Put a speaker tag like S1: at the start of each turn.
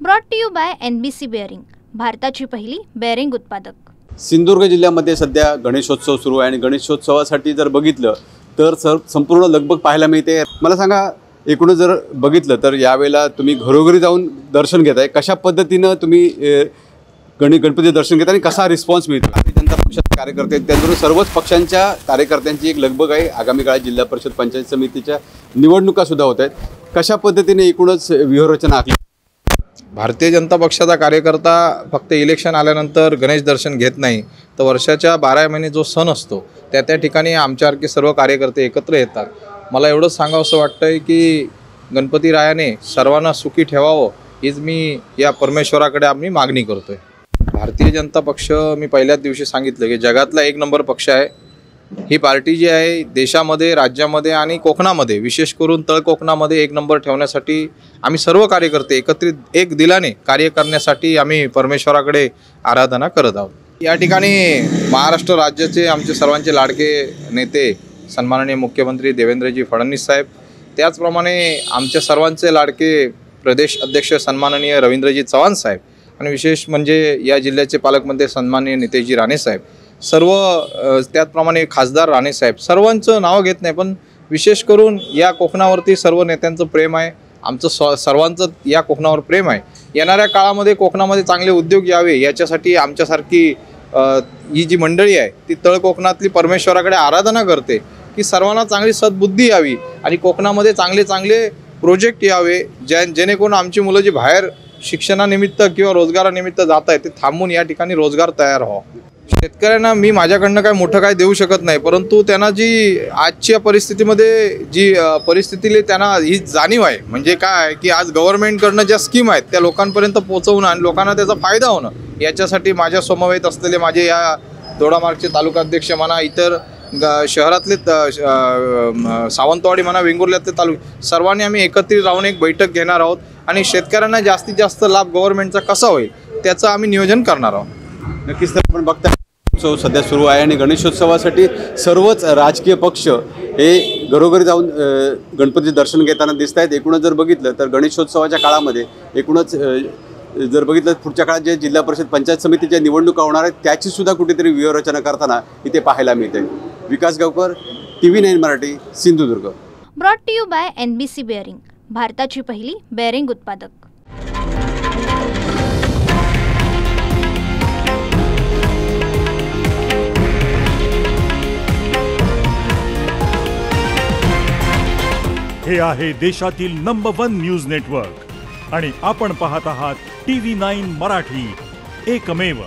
S1: Brought to you by NBC bearing, भारताची पहिली bearing उत्पादक।
S2: सिंधुदुर्ग जिल्ह्यामध्ये सध्या गणेशोत्सव सुरू आहे आणि गणेशोत्सवासाठी जर बघितलं तर संपूर्ण लगबग पाहायला मिळते। मला सांगा, एकूणच जर बघितलं तर यावेळेला तुम्ही घरोघरी जाऊन दर्शन घेताय, कशा पद्धतीनं तुम्ही गणपती दर्शन घेता आणि कसा रिस्पॉन्स मिळतो? भारतीय जनता पक्षाचे कार्यकर्ते त्याचबरोबर सर्वच पक्षांच्या कार्यकर्त्यांची एक लगबग आहे। आगामी काळात जिल्हा परिषद पंचायत समितीच्या निवडणुका सुद्धा होत आहेत, कशा पद्धतीने एकूणच व्यूहरचना आखली?
S3: भारतीय जनता पक्षाचा कार्यकर्ता फक्त इलेक्शन आल्यानंतर गणेश दर्शन घेत नाही, तर वर्षाच्या 12 महिने जो सण असतो त्या ठिकाणी आमच्यासारखे सर्व कार्यकर्ते एकत्र येतात। मला एवढंच सांगावंसं वाटतंय की गणपती रायाने सर्वांना सुखी ठेवावं हीच मी या परमेश्वराकडे आम्ही मागणी करतोय। भारतीय जनता पक्ष मी पहिल्याच दिवशी सांगितलं की जगातला 1 नंबर पक्ष आहे। ही पार्टी जी आहे देशामध्ये, राज्यामध्ये आणि कोकणामध्ये, विशेष करून तळ कोकणामध्ये 1 नंबर ठेवण्यासाठी आम्ही सर्व कार्यकर्ते एकत्रित एक दिलाने कार्य करण्यासाठी आम्ही परमेश्वराकडे आराधना करत आहोत। या ठिकाणी महाराष्ट्र राज्याचे आमचे सर्वांचे लाडके नेते सन्माननीय मुख्यमंत्री देवेंद्रजी फडणवीस साहेब, त्याचप्रमाणे आमच्या सर्वांचे लाडके प्रदेश अध्यक्ष सन्माननीय रवींद्रजी चव्हाण साहेब आणि विशेष म्हणजे या जिल्ह्याचे पालकमंत्री सन्माननीय नितेशजी राणे साहेब, सर्व त्याचप्रमाणे खासदार राणे साहेब, सर्वांचं नाव घेत नाही पण विशेष करून या कोकणावरती सर्व नेत्यांचं प्रेम आहे। आमचं सर्वांचं या कोकणावर प्रेम आहे। येणाऱ्या काळामध्ये कोकणामध्ये चांगले उद्योग यावे याच्यासाठी आमच्यासारखी ही जी मंडळी आहे ती तळ कोकणातली परमेश्वराकडे आराधना करते की सर्वांना चांगली सद्बुद्धी यावी आणि कोकणामध्ये चांगले चांगले प्रोजेक्ट यावे, जेणेकरून आमची मुलं जी बाहेर शिक्षणानिमित्त किंवा रोजगारानिमित्त जात आहेत ते थांबून या ठिकाणी रोजगार तयार व्हावा। शेतकऱ्यांना मी माझ्याकडनं काय मोठं काय देऊ शकत नाही, परंतु त्यांना जी आजच्या परिस्थितीमध्ये जी परिस्थितीला त्यांना ही जाणीव आहे, म्हणजे काय की आज गव्हर्नमेंटकडनं ज्या स्कीम आहेत त्या लोकांपर्यंत पोहोचवणं आणि लोकांना त्याचा फायदा होणं, याच्यासाठी माझ्या समवेत असलेले माझे या दोडामार्गचे तालुकाध्यक्ष म्हणा, इतर शहरातले सावंतवाडी म्हणा, वेंगुर्ल्यातले तालुके, सर्वांनी आम्ही एकत्रित राहून एक बैठक घेणार आहोत आणि शेतकऱ्यांना जास्तीत जास्त लाभ गव्हर्नमेंटचा कसा होईल त्याचं आम्ही नियोजन करणार आहोत।
S2: नक्कीच, तर आपण बघता उत्सव सध्या सुरू आहे आणि गणेशोत्सवासाठी सर्वच राजकीय पक्ष हे घरोघरी जाऊन गणपती दर्शन घेताना दिसत आहेत। एकूणच जर बघितलं तर गणेशोत्सवाच्या काळामध्ये एकूणच जर बघितलं पुढच्या काळात जे जिल्हा परिषद पंचायत समितीच्या निवडणुका होणार आहेत त्याची सुद्धा कुठेतरी व्यूहरचना करताना इथे पाहायला मिळते। Vikas Gaonkar, TV9 Marathi, Sindhudurg.
S1: Brought to you by NBC bearing, भारताची पहिली बेअरिंग उत्पादक।
S4: हे आहे देशातील नंबर 1 न्यूज नेटवर्क आणि आपण पाहत आहात TV9 मराठी, एकमेव।